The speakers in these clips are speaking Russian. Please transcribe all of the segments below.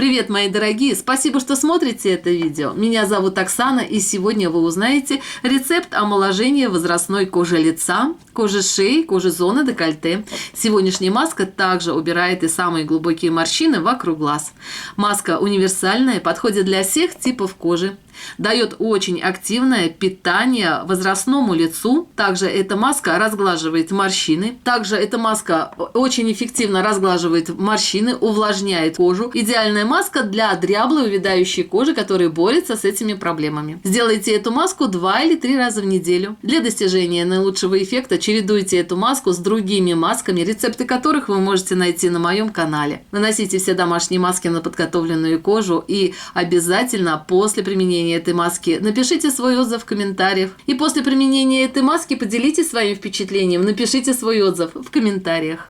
Привет, мои дорогие! Спасибо, что смотрите это видео. Меня зовут Оксана, и сегодня вы узнаете рецепт омоложения возрастной кожи лица, кожи шеи, кожи зоны декольте. Сегодняшняя маска также убирает и самые глубокие морщины вокруг глаз. Маска универсальная, подходит для всех типов кожи. Дает очень активное питание возрастному лицу. Также эта маска разглаживает морщины. Также эта маска очень эффективно разглаживает морщины, увлажняет кожу. Идеальная маска для дряблой увядающей кожи, которая борется с этими проблемами. Сделайте эту маску 2 или 3 раза в неделю. Для достижения наилучшего эффекта чередуйте эту маску с другими масками, рецепты которых вы можете найти на моем канале. Наносите все домашние маски на подготовленную кожу и обязательно после применения этой маски напишите свой отзыв в комментариях. И после применения этой маски поделитесь своим впечатлением, напишите свой отзыв в комментариях.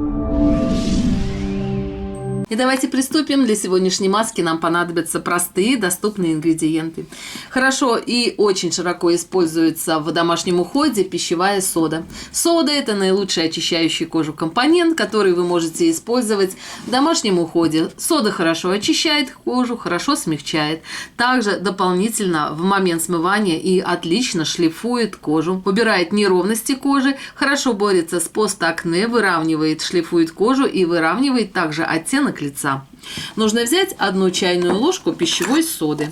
И давайте приступим. Для сегодняшней маски нам понадобятся простые, доступные ингредиенты. Хорошо и очень широко используется в домашнем уходе пищевая сода. Сода – это наилучший очищающий кожу компонент, который вы можете использовать в домашнем уходе. Сода хорошо очищает кожу, хорошо смягчает. Также дополнительно в момент смывания и отлично шлифует кожу. Убирает неровности кожи, хорошо борется с постакне, выравнивает, шлифует кожу и выравнивает также оттенок лица. Нужно взять 1 чайную ложку пищевой соды.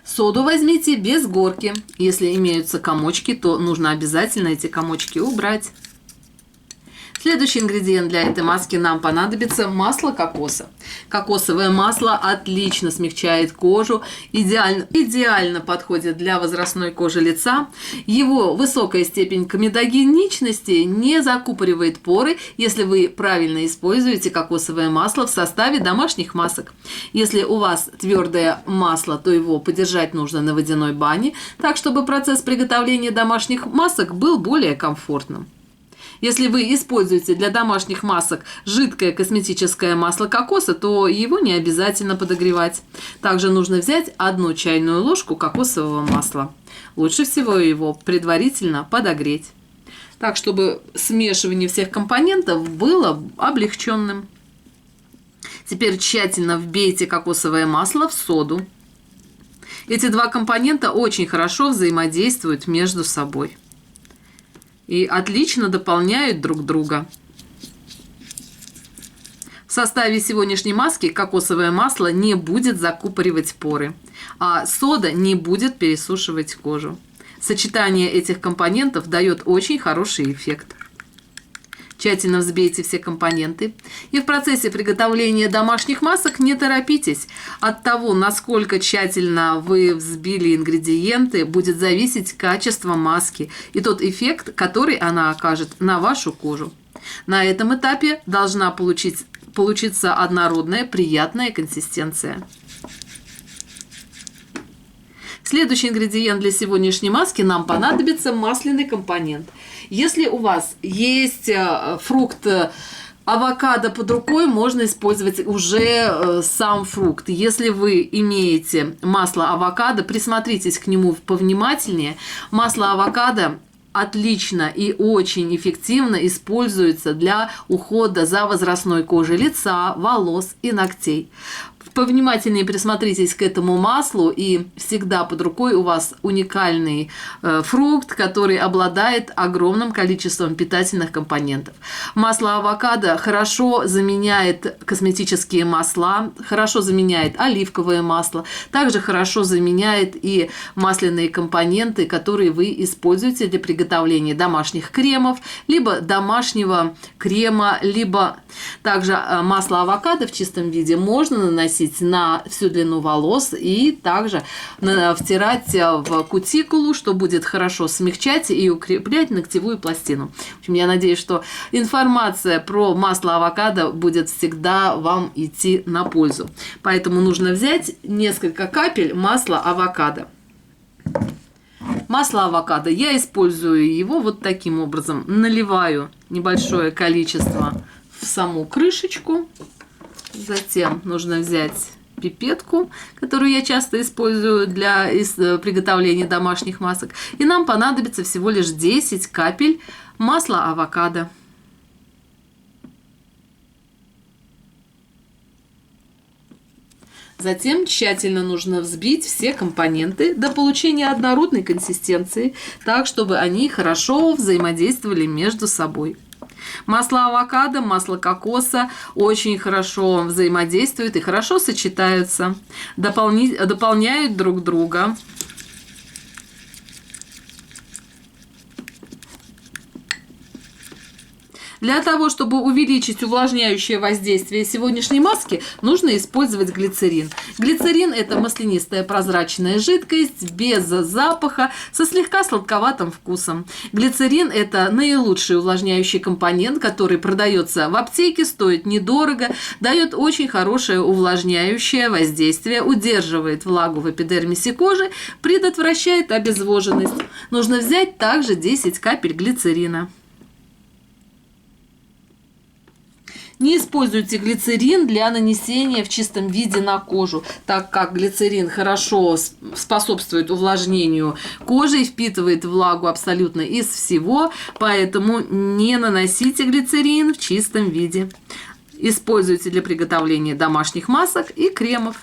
Соду возьмите без горки. Если имеются комочки, то нужно обязательно эти комочки убрать. Следующий ингредиент для этой маски нам понадобится масло кокоса. Кокосовое масло отлично смягчает кожу, идеально подходит для возрастной кожи лица. Его высокая степень комедогеничности не закупоривает поры, если вы правильно используете кокосовое масло в составе домашних масок. Если у вас твердое масло, то его подержать нужно на водяной бане, так чтобы процесс приготовления домашних масок был более комфортным. Если вы используете для домашних масок жидкое косметическое масло кокоса, то его не обязательно подогревать. Также нужно взять 1 чайную ложку кокосового масла. Лучше всего его предварительно подогреть, так чтобы смешивание всех компонентов было облегченным. Теперь тщательно вбейте кокосовое масло в соду. Эти 2 компонента очень хорошо взаимодействуют между собой и отлично дополняют друг друга. В составе сегодняшней маски кокосовое масло не будет закупоривать поры, а сода не будет пересушивать кожу. Сочетание этих компонентов дает очень хороший эффект. Тщательно взбейте все компоненты. И в процессе приготовления домашних масок не торопитесь. От того, насколько тщательно вы взбили ингредиенты, будет зависеть качество маски и тот эффект, который она окажет на вашу кожу. На этом этапе должна получиться однородная, приятная консистенция. Следующий ингредиент для сегодняшней маски нам понадобится масляный компонент. Если у вас есть фрукт авокадо под рукой, можно использовать уже сам фрукт. Если вы имеете масло авокадо, присмотритесь к нему повнимательнее. Масло авокадо отлично и очень эффективно используется для ухода за возрастной кожей лица, волос и ногтей. Повнимательнее присмотритесь к этому маслу, и всегда под рукой у вас уникальный фрукт, который обладает огромным количеством питательных компонентов. Масло авокадо хорошо заменяет косметические масла, хорошо заменяет оливковое масло, также хорошо заменяет и масляные компоненты, которые вы используете для приготовления домашних кремов, либо домашнего крема, либо также масло авокадо в чистом виде можно наносить на всю длину волос и также втирать в кутикулу, что будет хорошо смягчать и укреплять ногтевую пластину. В общем, я надеюсь, что информация про масло авокадо будет всегда вам идти на пользу. Поэтому нужно взять несколько капель масла авокадо. Масло авокадо, я использую его вот таким образом. Наливаю небольшое количество в саму крышечку. Затем нужно взять пипетку, которую я часто использую для приготовления домашних масок. И нам понадобится всего лишь 10 капель масла авокадо. Затем тщательно нужно взбить все компоненты до получения однородной консистенции, так, чтобы они хорошо взаимодействовали между собой. Масло авокадо, масло кокоса очень хорошо взаимодействуют и хорошо сочетаются, дополняют друг друга. Для того, чтобы увеличить увлажняющее воздействие сегодняшней маски, нужно использовать глицерин. Глицерин – это маслянистая прозрачная жидкость, без запаха, со слегка сладковатым вкусом. Глицерин – это наилучший увлажняющий компонент, который продается в аптеке, стоит недорого, дает очень хорошее увлажняющее воздействие, удерживает влагу в эпидермисе кожи, предотвращает обезвоженность. Нужно взять также 10 капель глицерина. Не используйте глицерин для нанесения в чистом виде на кожу, так как глицерин хорошо способствует увлажнению кожи и впитывает влагу абсолютно из всего, поэтому не наносите глицерин в чистом виде. Используйте для приготовления домашних масок и кремов.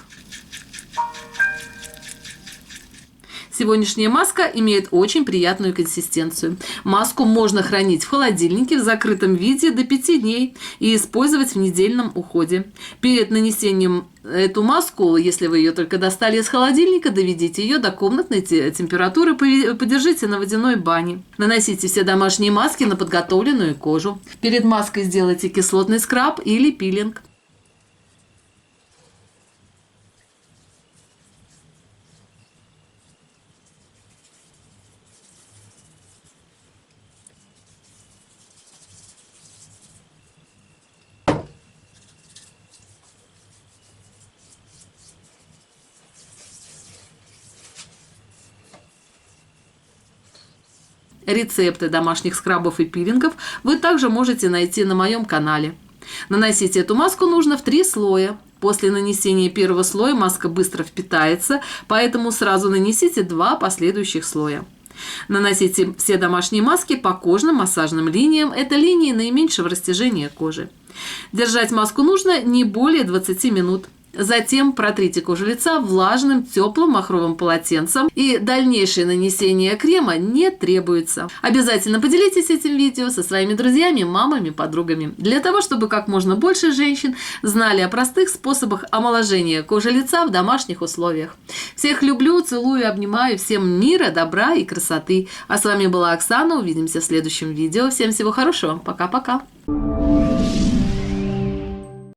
Сегодняшняя маска имеет очень приятную консистенцию. Маску можно хранить в холодильнике в закрытом виде до 5 дней и использовать в недельном уходе. Перед нанесением эту маску, если вы ее только достали из холодильника, доведите ее до комнатной температуры, подержите на водяной бане. Наносите все домашние маски на подготовленную кожу. Перед маской сделайте кислотный скраб или пилинг. Рецепты домашних скрабов и пилингов вы также можете найти на моем канале. Наносить эту маску нужно в 3 слоя. После нанесения первого слоя маска быстро впитается, поэтому сразу нанесите 2 последующих слоя. Наносите все домашние маски по кожным массажным линиям. Это линии наименьшего растяжения кожи. Держать маску нужно не более 20 минут. Затем протрите кожу лица влажным, теплым махровым полотенцем, и дальнейшее нанесение крема не требуется. Обязательно поделитесь этим видео со своими друзьями, мамами, подругами, для того, чтобы как можно больше женщин знали о простых способах омоложения кожи лица в домашних условиях. Всех люблю, целую, обнимаю, всем мира, добра и красоты. А с вами была Оксана, увидимся в следующем видео. Всем всего хорошего, пока-пока.